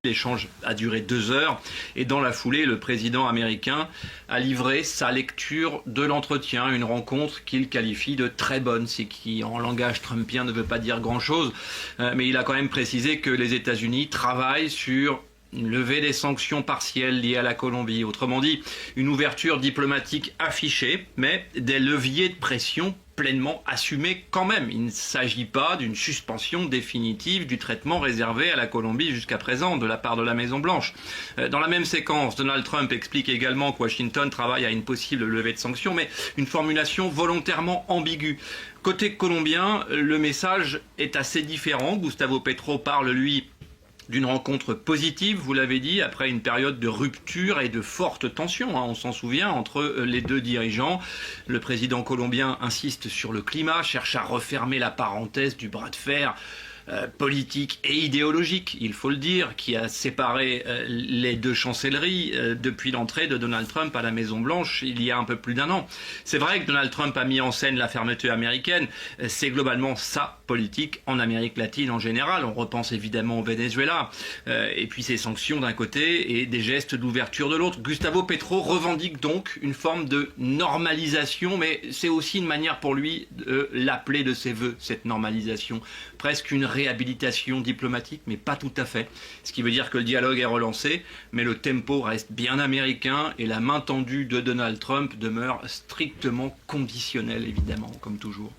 L'échange a duré 2 heures et dans la foulée, le président américain a livré sa lecture de l'entretien, une rencontre qu'il qualifie de très bonne, ce qui en langage trumpien ne veut pas dire grand-chose, mais il a quand même précisé que les États-Unis travaillent sur une levée des sanctions partielles liées à la Colombie. Autrement dit, une ouverture diplomatique affichée, mais des leviers de pression pleinement assumés quand même. Il ne s'agit pas d'une suspension définitive du traitement réservé à la Colombie jusqu'à présent de la part de la Maison-Blanche. Dans la même séquence, Donald Trump explique également que Washington travaille à une possible levée de sanctions, mais une formulation volontairement ambiguë. Côté colombien, le message est assez différent. Gustavo Petro parle, lui, d'une rencontre positive, vous l'avez dit, après une période de rupture et de forte tension, on s'en souvient, entre les deux dirigeants. Le président colombien insiste sur le climat, cherche à refermer la parenthèse du bras de fer politique et idéologique, il faut le dire, qui a séparé les deux chancelleries depuis l'entrée de Donald Trump à la Maison-Blanche il y a un peu plus d'1 an. C'est vrai que Donald Trump a mis en scène la fermeté américaine, c'est globalement sa politique en Amérique latine en général. On repense évidemment au Venezuela, et puis ces sanctions d'un côté et des gestes d'ouverture de l'autre. Gustavo Petro revendique donc une forme de normalisation, mais c'est aussi une manière pour lui de l'appeler de ses voeux, cette normalisation. Presque une réhabilitation diplomatique, mais pas tout à fait. Ce qui veut dire que le dialogue est relancé, mais le tempo reste bien américain et la main tendue de Donald Trump demeure strictement conditionnelle, évidemment, comme toujours.